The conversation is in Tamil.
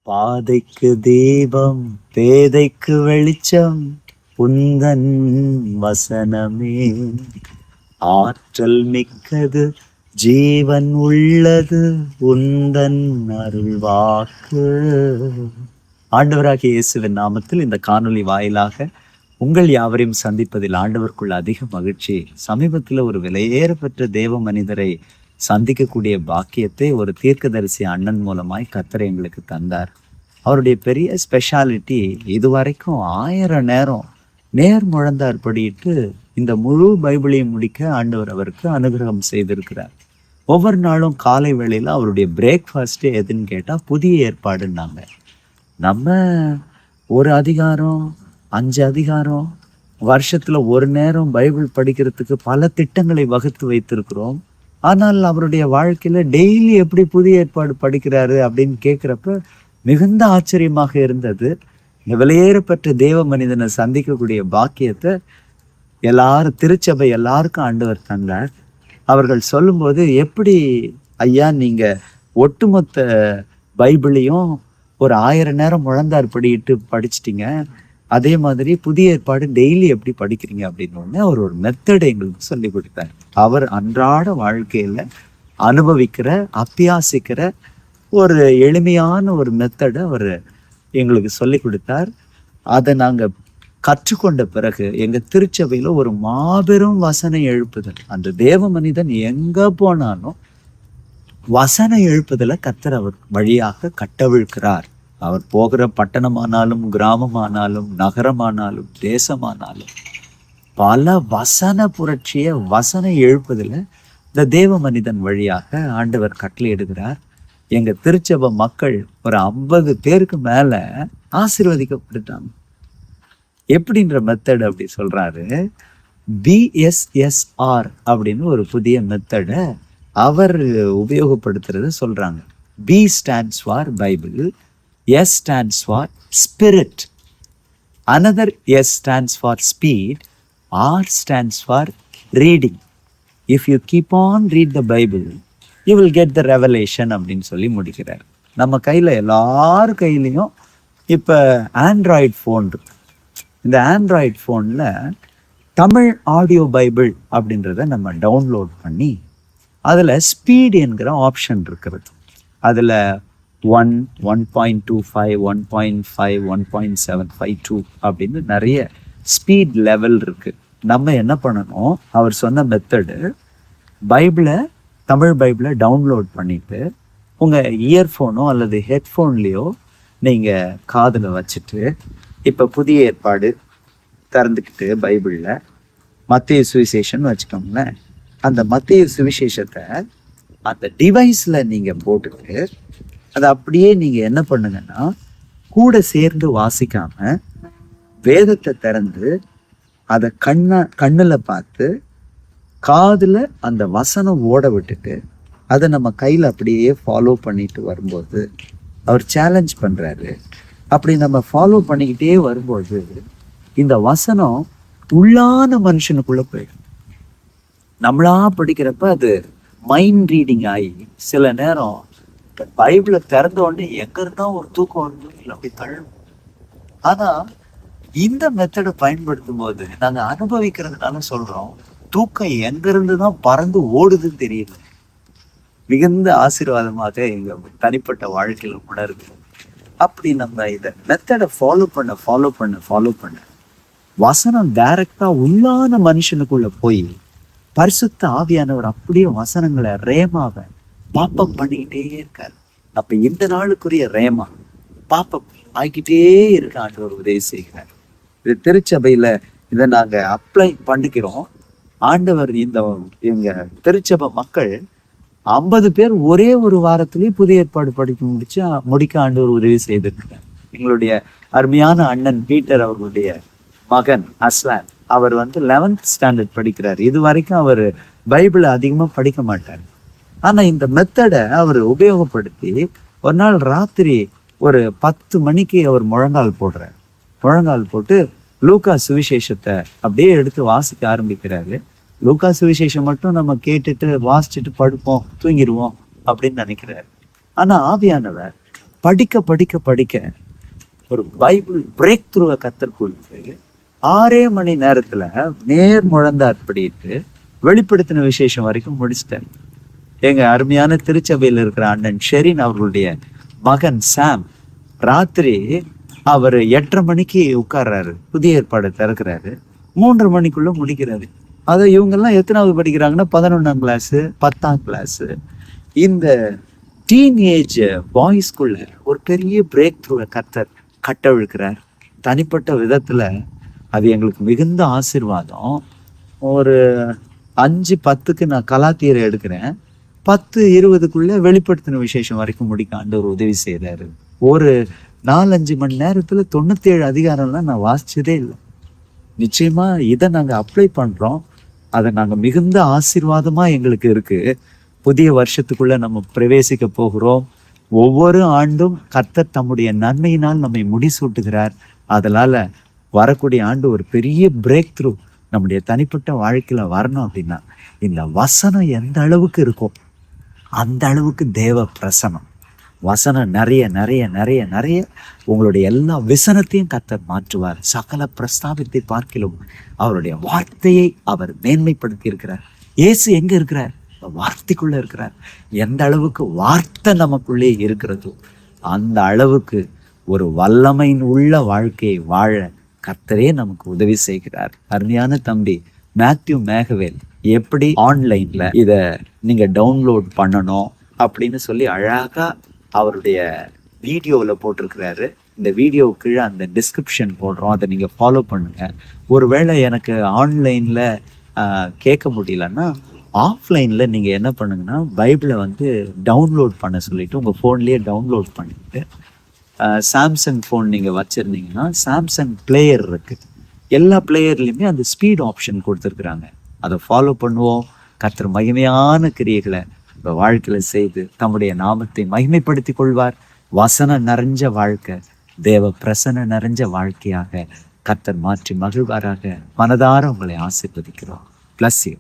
பாதைக்கு தீபம், பேதைக்கு வெளிச்சம், உந்தன் வசனமே ஆற்றல் மிக்கது, ஜீவன் உள்ளது, உந்தன் அருள்வாக்கு. ஆண்டவராகிய இயேசுவின் நாமத்தில் இந்த காணொளி வாயிலாக உங்கள் யாவரையும் சந்திப்பதில் ஆண்டவருக்குள்ள அதிக மகிழ்ச்சி. சமீபத்தில் ஒரு விலையேறப்பெற்ற தேவ மனிதரை சந்திக்கக்கூடிய பாக்கியத்தை ஒரு தீர்க்கதரிசி அண்ணன் மூலமாய் கர்த்தர் எங்களுக்கு தந்தார். அவருடைய பெரிய ஸ்பெஷாலிட்டி, இதுவரைக்கும் 1000 நேரம் நேர் முழந்தார் படியிட்டு இந்த முழு பைபிளையும் முடிக்க ஆண்டவர் அவருக்கு அனுகிரகம் செய்திருக்கிறார். ஒவ்வொரு நாளும் காலை வேளையில் அவருடைய பிரேக்ஃபாஸ்ட் எதுன்னு கேட்டால் புதிய ஏற்பாடுன்னாங்க. நம்ம ஒரு அதிகாரம் 5 அதிகாரம் வருஷத்துல ஒரு நேரம் பைபிள் படிக்கிறதுக்கு பல திட்டங்களை வகுத்து வைத்திருக்கிறோம். ஆனால் அவருடைய வாழ்க்கையில டெய்லி எப்படி புதிய ஏற்பாடு படிக்கிறாரு அப்படின்னு கேட்கிறப்ப மிகுந்த ஆச்சரியமாக இருந்தது. இந்த விலையேறப்பட்ட தேவ மனிதனை சந்திக்கக்கூடிய பாக்கியத்தை திருச்சபை எல்லாருக்கும் ஆண்டவர் தந்தார். அவர்கள் சொல்லும்போது, எப்படி ஐயா நீங்க ஒட்டுமொத்த பைபிளையும் ஒரு 1000 நேரம் முழந்தார் படிட்டு படிச்சிட்டீங்க, அதே மாதிரி புதிய ஏற்பாடு டெய்லி எப்படி படிக்கிறீங்க அப்படின்னு அவர் ஒரு மெத்தடை எங்களுக்கு சொல்லி கொடுத்தார். அவர் அன்றாட வாழ்க்கையில அனுபவிக்கிற, அபியாசிக்கிற ஒரு எளிமையான ஒரு மெத்தடை அவர் எங்களுக்கு சொல்லி கொடுத்தார். அதை நாங்கள் கற்றுக்கொண்ட பிறகு எங்க திருச்சபையில ஒரு மாபெரும் வசன எழுப்புதல். அந்த தேவ மனிதன் எங்க போனாலும் வசன எழுப்புதலை கர்த்தர் அவர் வழியாக கட்டவிழ்க்கிறார். அவர் போகிற பட்டணமானாலும், கிராமமானாலும், நகரமானாலும், தேசமானாலும் பல வசன புரட்சிய வசன எழுப்புதல இந்த தேவ மனிதன் வழியாக ஆண்டவர் கட்டளையிடுகிறார். எங்க திருச்சபை மக்கள் ஒரு 50 பேருக்கு மேல ஆசீர்வதிக்கப்பட்டுட்டாங்க. எப்படின்ற மெத்தட் அப்படி சொல்றாரு. BSSR அப்படின்னு ஒரு புதிய மெத்தடை அவர் உபயோகப்படுத்துறத சொல்றாங்க. B stands for Bible, S stands for Spirit, another S stands for Speed, R stands for Reading. If you keep on read the Bible, you will get the revelation அப்படின்னு சொல்லி முடிக்கிறார். நம்ம கையில் எல்லார் கையிலையும் இப்போ ஆண்ட்ராய்டு ஃபோன் இருக்கு. இந்த ஆண்ட்ராய்டு ஃபோனில் தமிழ் ஆடியோ பைபிள் அப்படின்றத நம்ம டவுன்லோட் பண்ணி அதில் ஸ்பீட் என்கிற ஆப்ஷன் இருக்கிறது. அதில் 1, 1.25, 1.5, 1.752 அப்படின்னு நிறைய ஸ்பீட் லெவல் இருக்கு. நம்ம என்ன பண்ணணும், அவர் சொன்ன மெத்தடு, தமிழ் பைபிளை டவுன்லோட் பண்ணிட்டு உங்கள் இயர்ஃபோனோ அல்லது ஹெட்ஃபோன்லேயோ நீங்கள் காதில் வச்சுட்டு, இப்போ புதிய ஏற்பாடு திறந்துக்கிட்டு பைபிளில் மத்தேயு சுவிசேஷன் வச்சுக்கோங்களேன். அந்த மத்தேயு சுவிசேஷத்தை அந்த டிவைஸில் நீங்கள் போட்டுட்டு அதை அப்படியே நீங்கள் என்ன பண்ணுங்கன்னா, கூட சேர்ந்து வாசிக்காம வேதத்தை திறந்து அதை கண்ணில் பார்த்து காதில் அந்த வசனம் ஓட விட்டுட்டு அதை நம்ம கையில் அப்படியே ஃபாலோ பண்ணிட்டு வரும்போது அவர் சேலஞ்ச் பண்ணுறாரு. அப்படி நம்ம ஃபாலோ பண்ணிக்கிட்டே வரும்போது இந்த வசனம் உள்ளான மனுஷனுக்குள்ள போயிடும். நம்மளா படிக்கிறப்ப அது மைண்ட் ரீடிங் ஆகி சில நேரம் பைபிளை திறந்த உடனே எங்க இருந்தா ஒரு தூக்கம் வந்து அப்படி தள்ளும். ஆனா இந்த மெத்தடை பயன்படுத்தும் போது நாங்க அனுபவிக்கிறதுனால சொல்றோம், தூக்கம் எங்க இருந்துதான் பறந்து ஓடுதுன்னு தெரியல. மிகுந்த ஆசீர்வாதமாக எங்க தனிப்பட்ட வாழ்க்கையில உணர்வு. அப்படி நம்ம இதை மெத்தடை ஃபாலோ பண்ண வசனம் டைரக்டா உள்ளான மனுஷனுக்குள்ள போய் பரிசுத்த ஆவியானவர் அப்படியே வசனங்களை ரேமாவை பாப்பப் பண்ணிக்கிட்டே இருக்காரு. அப்ப இந்த நாளுக்குரிய ரேமா பாப்பப் ஆகிக்கிட்டே இருக்க ஆண்டவர் உதவி செய்கிறார். இது திருச்சபையில இதை நாங்க அப்ளை பண்ணிக்கிறோம். ஆண்டவர் எங்க திருச்சபை மக்கள் 50 பேர் ஒரே ஒரு வாரத்திலேயே புதிய ஏற்பாடு முடிக்க ஆண்டவர் உதவி செய்திருக்கிறார். எங்களுடைய அருமையான அண்ணன் பீட்டர் அவர்களுடைய மகன் அஸ்லான், அவர் 11th ஸ்டாண்டர்ட் படிக்கிறார். இது வரைக்கும் அவர் பைபிளை அதிகமா படிக்க மாட்டார். ஆனா இந்த மெத்தடை அவர் உபயோகப்படுத்தி ஒரு நாள் ராத்திரி ஒரு 10 மணிக்கு அவர் முழங்கால் போட்டு லூக்கா சுவிசேஷத்தை அப்படியே எடுத்து வாசிக்க ஆரம்பிக்கிறாரு. லூக்கா சுவிசேஷம் மட்டும் நம்ம கேட்டுட்டு வாசிச்சுட்டு படுப்போம், தூங்கிடுவோம் அப்படின்னு நினைக்கிறாரு. ஆனா ஆவியானவர் படிக்க படிக்க படிக்க ஒரு பைபிள் பிரேக் த்ரூவை கத்தர் கொடுத்து 6 மணி நேரத்துல நேர் முழந்தார் படிட்டு வெளிப்படுத்தின விசேஷம் வரைக்கும் முடிச்சிட்டார். எங்க அருமையான திருச்சபையில் இருக்கிற அண்ணன் ஷெரின் அவர்களுடைய மகன் சாம் ராத்திரி அவர் 8:30 மணிக்கு உட்கார்றாரு, புதிய ஏற்பாடு திறக்கிறாரு, 3:30 மணிக்குள்ள முடிக்கிறாரு. அதை இவங்கெல்லாம் எத்தனாவது படிக்கிறாங்கன்னா 11ஆம் கிளாஸ் 10ஆம் கிளாஸ். இந்த டீனேஜ் பாய்ஸ்குள்ள ஒரு பெரிய பிரேக் த்ரூவை கத்தர் கட்டவிழ்க்கிறார். தனிப்பட்ட விதத்துல அது எங்களுக்கு மிகுந்த ஆசீர்வாதம். ஒரு 5:10க்கு நான் கலாத்தியரை எடுக்கிறேன், 10:20க்குள்ள வெளிப்படுத்தின விசேஷம் வரைக்கும் முடிக்க ஆண்டவர் உதவி செய்யறாரு. ஒரு 4-5 மணி நேரத்துல 97 அதிகாரம்லாம் நான் வாசிச்சதே இல்லை. நிச்சயமா இதை நாங்க அப்ளை பண்றோம். அதை நாங்க மிகுந்த ஆசீர்வாதமா எங்களுக்கு இருக்கு. புதிய வருஷத்துக்குள்ள நம்ம பிரவேசிக்க போகிறோம். ஒவ்வொரு ஆண்டும் கர்த்தர் தம்முடைய நன்மையினால் நம்மை முடிசூட்டுகிறார். அதனால வரக்கூடிய ஆண்டு ஒரு பெரிய பிரேக் த்ரூ நம்முடைய தனிப்பட்ட வாழ்க்கையில வரணும் அப்படின்னா இந்த வசனம் எந்த அளவுக்கு இருக்கும் அந்த அளவுக்கு தேவ பிரசனம், வசனம் நிறைய நிறைய நிறைய நிறைய உங்களுடைய எல்லா விசனத்தையும் கர்த்தர் மாற்றுவார். சகல பிரஸ்தாபத்தை பார்க்கிலும் அவருடைய வார்த்தையை அவர் மேன்மைப்படுத்தி இருக்கிறார். இயேசு எங்க இருக்கிறார்? வார்த்தைக்குள்ள இருக்கிறார். எந்த அளவுக்கு வார்த்தை நமக்குள்ளே இருக்கிறதோ அந்த அளவுக்கு ஒரு வல்லமையின் உள்ள வாழ்க்கையை வாழ கர்த்தரே நமக்கு உதவி செய்கிறார். அருமையான தம்பி மேத்யூ மேகவேல் எப்படி ஆன்லைன்ல இத நீங்க டவுன்லோட் பண்ணணும் அப்படின்னு சொல்லி அழகா அவருடைய வீடியோல போட்டிருக்கிறாரு. இந்த வீடியோ கீழே அந்த டிஸ்கிரிப்ஷன் போடுறோம், அதை நீங்க ஃபாலோ பண்ணுங்க. ஒருவேளை எனக்கு ஆன்லைன்ல கேட்க முடியலன்னா ஆஃப்லைன்ல நீங்க என்ன பண்ணுங்கன்னா பைபிளை டவுன்லோட் பண்ண சொல்லிட்டு உங்க ஃபோன்லயே டவுன்லோட் பண்ணிட்டு சாம்சங் ஃபோன் நீங்கள் வச்சுருந்தீங்கன்னா சாம்சங் பிளேயர் இருக்குது. எல்லா பிளேயர்லையுமே அந்த ஸ்பீட் ஆப்ஷன் கொடுத்துருக்குறாங்க. அதை ஃபாலோ பண்ணுவோம். கர்த்தர் மகிமையான கிரியைகளை இப்போ வாழ்க்கையில் செய்து தம்முடைய நாமத்தை மகிமைப்படுத்தி கொள்வார். வசனம் நிறைஞ்ச வாழ்க்கை, தேவ பிரசன்ன நிறைஞ்ச வாழ்க்கையாக கர்த்தர் மாற்றி மகிழ்வாராக. மனதார உங்களை ஆசீர்வதிக்கிறோம். Bless you.